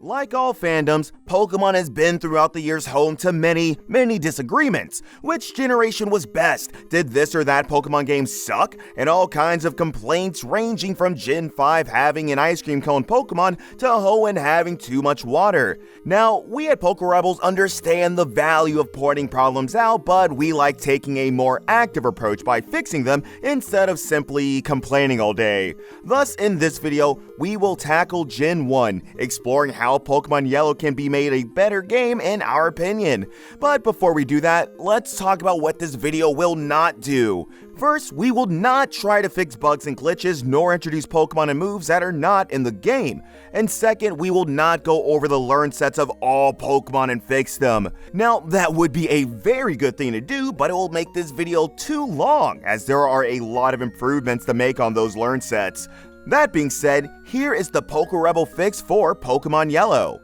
Like all fandoms, Pokemon has been throughout the years home to many disagreements. Which generation was best? Did this or that Pokemon game suck? And all kinds of complaints ranging from Gen 5 having an ice cream cone Pokemon to Hoenn having too much water. Now, we at PokeRebels understand the value of pointing problems out, but we like taking a more active approach by fixing them instead of simply complaining all day. Thus, in this video, we will tackle Gen 1, exploring how Pokemon Yellow can be made a better game in our opinion. But before we do that, let's talk about what this video will not do. First, we will not try to fix bugs and glitches nor introduce Pokemon and moves that are not in the game. And second, we will not go over the learn sets of all Pokemon and fix them. Now, that would be a very good thing to do, but it will make this video too long as there are a lot of improvements to make on those learn sets. That being said, here is the PokeRebel fix for Pokemon Yellow.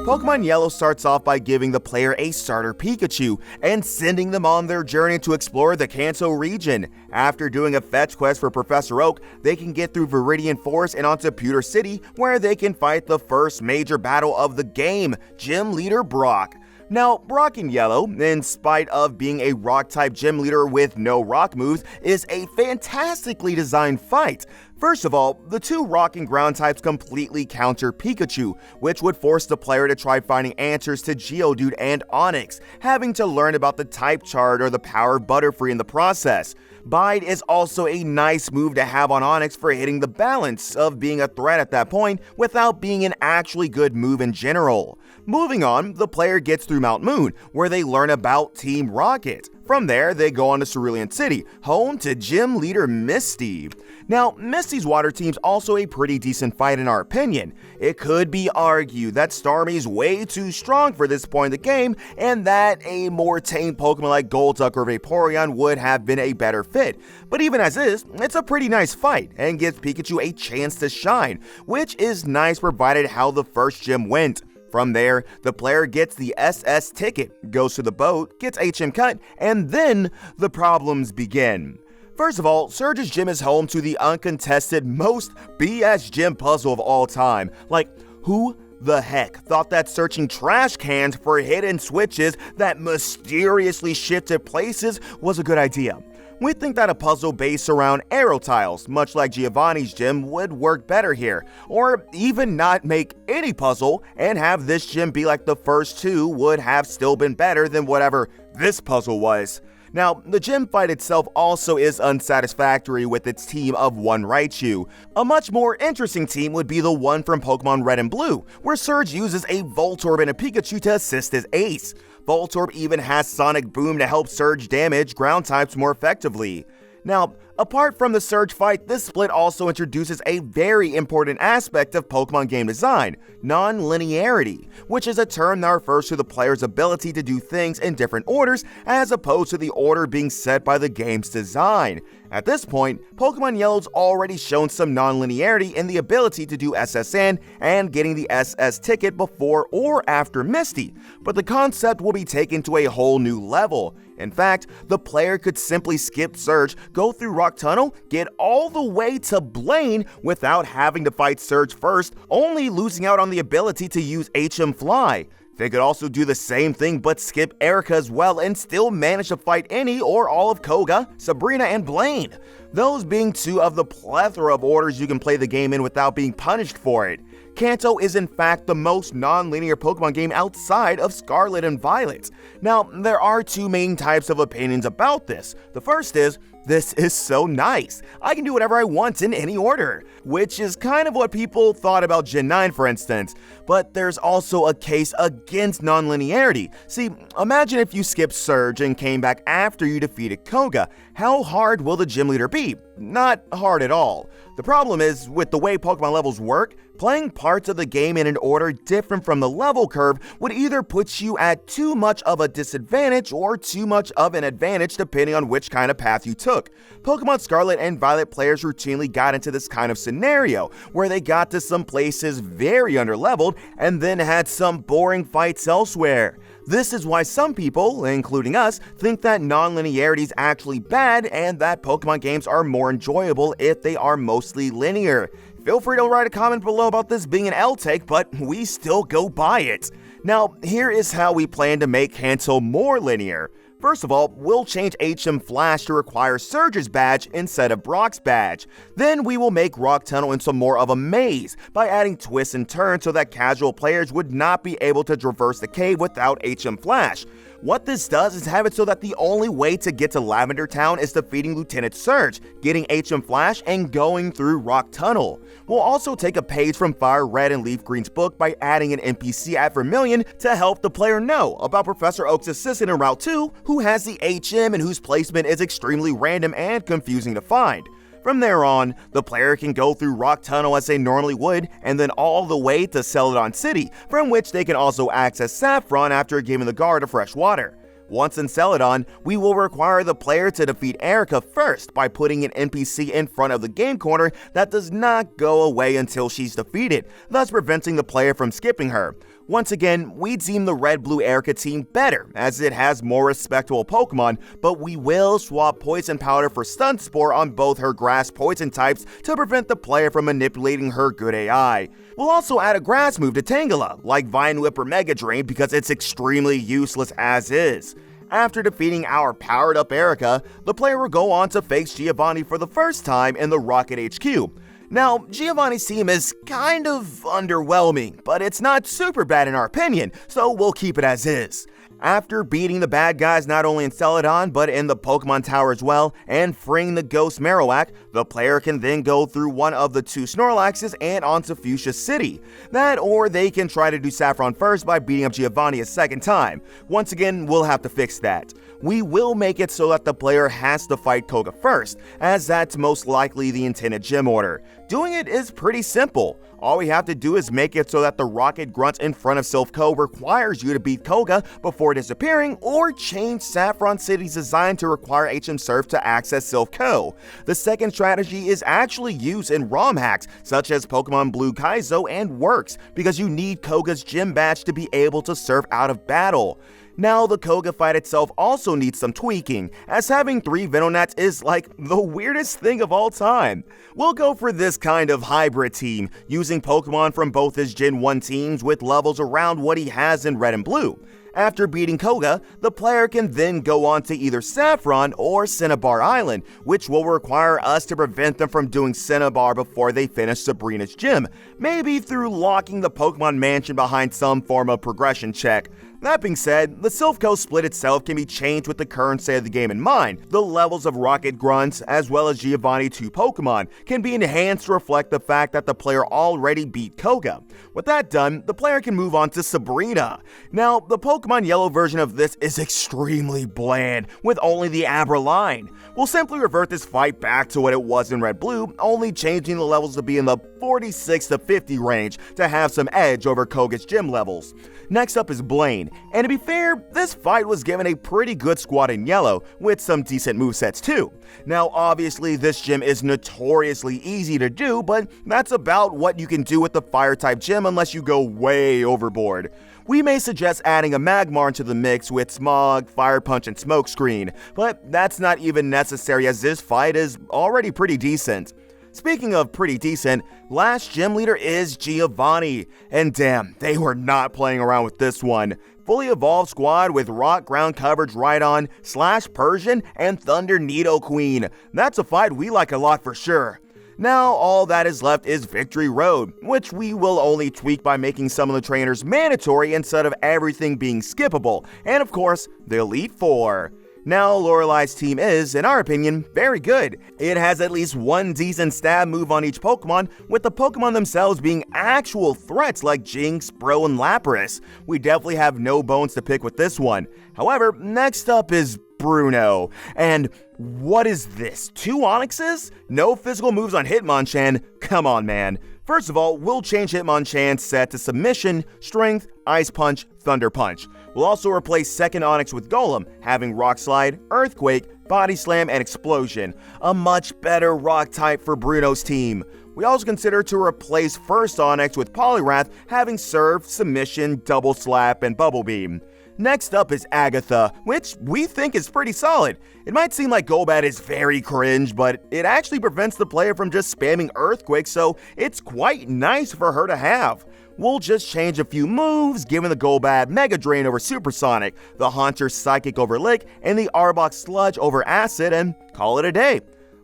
Pokemon Yellow starts off by giving the player a starter Pikachu and sending them on their journey to explore the Kanto region. After doing a fetch quest for Professor Oak, they can get through Viridian Forest and onto Pewter City, where they can fight the first major battle of the game, Gym Leader Brock. Now, Brock in Yellow, in spite of being a rock-type gym leader with no rock moves, is a fantastically designed fight. First of all, the two rock and ground types completely counter Pikachu, which would force the player to try finding answers to Geodude and Onix, having to learn about the type chart or the power Butterfree in the process. Bide is also a nice move to have on Onix for hitting the balance of being a threat at that point without being an actually good move in general. Moving on, the player gets through Mount Moon, where they learn about Team Rocket. From there, they go on to Cerulean City, home to Gym Leader Misty. Now, Misty's water team's also a pretty decent fight in our opinion. It could be argued that Starmie's way too strong for this point in the game, and that a more tame Pokemon like Golduck or Vaporeon would have been a better fit. But even as is, it's a pretty nice fight, and gives Pikachu a chance to shine, which is nice provided how the first gym went. From there, the player gets the SS ticket, goes to the boat, gets HM cut, and then the problems begin. First of all, Surge's gym is home to the uncontested most BS gym puzzle of all time. Like, who the heck thought that searching trash cans for hidden switches that mysteriously shifted places was a good idea? We think that a puzzle based around arrow tiles, much like Giovanni's gym, would work better here. Or even not make any puzzle and have this gym be like the first two would have still been better than whatever this puzzle was. Now, the gym fight itself also is unsatisfactory with its team of one Raichu. A much more interesting team would be the one from Pokemon Red and Blue, where Surge uses a Voltorb and a Pikachu to assist his ace. Voltorb even has Sonic Boom to help Surge damage ground types more effectively. Now, apart from the Surge fight, this split also introduces a very important aspect of Pokemon game design, non-linearity, which is a term that refers to the player's ability to do things in different orders as opposed to the order being set by the game's design. At this point, Pokemon Yellow's already shown some non-linearity in the ability to do SSN and getting the SS ticket before or after Misty, but the concept will be taken to a whole new level. In fact, the player could simply skip Surge, go through Rock Tunnel, get all the way to Blaine without having to fight Surge first, only losing out on the ability to use HM Fly. They could also do the same thing but skip Erica as well and still manage to fight any or all of Koga, Sabrina, and Blaine. Those being two of the plethora of orders you can play the game in without being punished for it. Kanto is in fact the most non-linear Pokemon game outside of Scarlet and Violet. Now, there are two main types of opinions about this. The first is, this is so nice. I can do whatever I want in any order, which is kind of what people thought about Gen 9 for instance. But there's also a case against non-linearity. See, imagine if you skipped Surge and came back after you defeated Koga. How hard will the gym leader be? Not hard at all. The problem is, with the way Pokemon levels work, playing parts of the game in an order different from the level curve would either put you at too much of a disadvantage or too much of an advantage depending on which kind of path you took. Pokemon Scarlet and Violet players routinely got into this kind of scenario, where they got to some places very underleveled and then had some boring fights elsewhere. This is why some people, including us, think that non-linearity is actually bad and that Pokemon games are more enjoyable if they are mostly linear. Feel free to write a comment below about this being an L take, but we still go by it. Now, here is how we plan to make Kanto more linear. First of all, we'll change HM Flash to require Surge's badge instead of Brock's badge. Then we will make Rock Tunnel into more of a maze by adding twists and turns so that casual players would not be able to traverse the cave without HM Flash. What this does is have it so that the only way to get to Lavender Town is defeating Lieutenant Surge, getting HM Flash, and going through Rock Tunnel. We'll also take a page from Fire Red and Leaf Green's book by adding an NPC at Vermilion to help the player know about Professor Oak's assistant in Route 2 who has the HM and whose placement is extremely random and confusing to find. From there on, the player can go through Rock Tunnel as they normally would, and then all the way to Celadon City, from which they can also access Saffron after giving the guard a fresh water. Once in Celadon, we will require the player to defeat Erica first by putting an NPC in front of the game corner that does not go away until she's defeated, thus preventing the player from skipping her. Once again, we deem the Red-Blue Erica team better, as it has more respectable Pokemon, but we will swap Poison Powder for Stun Spore on both her Grass Poison types to prevent the player from manipulating her good AI. We'll also add a Grass move to Tangela, like Vine Whip or Mega Drain, because it's extremely useless as is. After defeating our powered-up Erica, the player will go on to face Giovanni for the first time in the Rocket HQ. Now, Giovanni's team is kind of underwhelming, but it's not super bad in our opinion, so we'll keep it as is. After beating the bad guys not only in Celadon, but in the Pokemon Tower as well, and freeing the Ghost Marowak, the player can then go through one of the 2 Snorlaxes and onto Fuchsia City. That, or they can try to do Saffron first by beating up Giovanni a second time. Once again, we'll have to fix that. We will make it so that the player has to fight Koga first, as that's most likely the intended gym order. Doing it is pretty simple. All we have to do is make it so that the Rocket Grunt in front of Silph Co requires you to beat Koga before disappearing, or change Saffron City's design to require HM Surf to access Silph Co. The second strategy is actually used in ROM hacks, such as Pokemon Blue Kaizo, and works, because you need Koga's gym badge to be able to surf out of battle. Now, the Koga fight itself also needs some tweaking, as having 3 Venonats is like the weirdest thing of all time. We'll go for this kind of hybrid team, using Pokemon from both his Gen 1 teams with levels around what he has in Red and Blue. After beating Koga, the player can then go on to either Saffron or Cinnabar Island, which will require us to prevent them from doing Cinnabar before they finish Sabrina's gym, maybe through locking the Pokemon Mansion behind some form of progression check. That being said, the Silph Co split itself can be changed with the current state of the game in mind. The levels of Rocket Grunts, as well as Giovanni 2 Pokemon, can be enhanced to reflect the fact that the player already beat Koga. With that done, the player can move on to Sabrina. Now, the Pokemon Yellow version of this is extremely bland, with only the Abra line. We'll simply revert this fight back to what it was in Red Blue, only changing the levels to be in the 46 to 50 range to have some edge over Koga's gym levels. Next up is Blaine, and to be fair, this fight was given a pretty good squad in Yellow, with some decent movesets too. Now obviously this gym is notoriously easy to do, but that's about what you can do with the Fire-type gym unless you go way overboard. We may suggest adding a Magmar into the mix with Smog, Fire Punch, and Smokescreen, but that's not even necessary as this fight is already pretty decent. Speaking of pretty decent, last gym leader is Giovanni, and damn, they were not playing around with this one. Fully evolved squad with rock ground coverage Rhydon, Slash Persian, and Thunder Nidoqueen. That's a fight we like a lot for sure. Now all that is left is Victory Road, which we will only tweak by making some of the trainers mandatory instead of everything being skippable, and of course, the Elite Four. Now, Lorelei's team is, in our opinion, very good. It has at least one decent stab move on each Pokemon, with the Pokemon themselves being actual threats like Jinx, Bro, and Lapras. We definitely have no bones to pick with this one. However, next up is Bruno. And what is this? 2 Onyxes? No physical moves on Hitmonchan? Come on, man. First of all, we'll change Hitmonchan's set to Submission, Strength, Ice Punch, Thunder Punch. We'll also replace second Onix with Golem, having Rock Slide, Earthquake, Body Slam, and Explosion. A much better rock type for Bruno's team. We also consider to replace first Onix with Poliwrath, having Serve, Submission, Double Slap, and Bubble Beam. Next up is Agatha, which we think is pretty solid. It might seem like Golbat is very cringe, but it actually prevents the player from just spamming Earthquake, so it's quite nice for her to have. We'll just change a few moves, giving the Golbat Mega Drain over Supersonic, the Haunter Psychic over Lick, and the Arbok Sludge over Acid, and call it a day.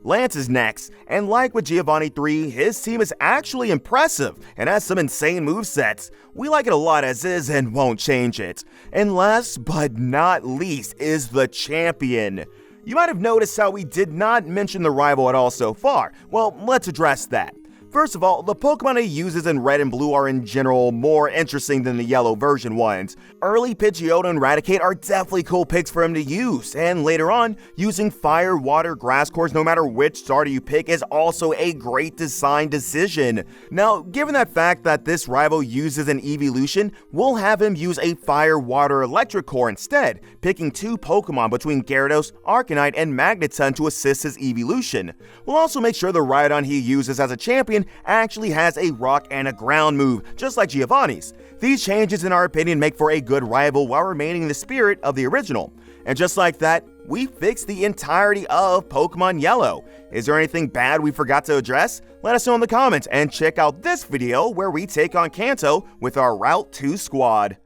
Lance is next, and like with Giovanni 3, his team is actually impressive and has some insane movesets. We like it a lot as is and won't change it. And last but not least is the champion. You might have noticed how we did not mention the rival at all so far. Well, let's address that. First of all, the Pokemon he uses in Red and Blue are in general more interesting than the Yellow version ones. Early Pidgeotto and Raticate are definitely cool picks for him to use, and later on, using Fire, Water, Grass cores no matter which starter you pick is also a great design decision. Now, given that fact that this rival uses an evolution, we'll have him use a Fire, Water, Electric core instead, picking 2 Pokemon between Gyarados, Arcanine, and Magneton to assist his evolution. We'll also make sure the Rhydon he uses as a champion actually has a rock and a ground move, just like Giovanni's. These changes in our opinion make for a good rival while remaining in the spirit of the original. And just like that, we fixed the entirety of Pokemon Yellow. Is there anything bad we forgot to address? Let us know in the comments and check out this video where we take on Kanto with our Route 2 squad.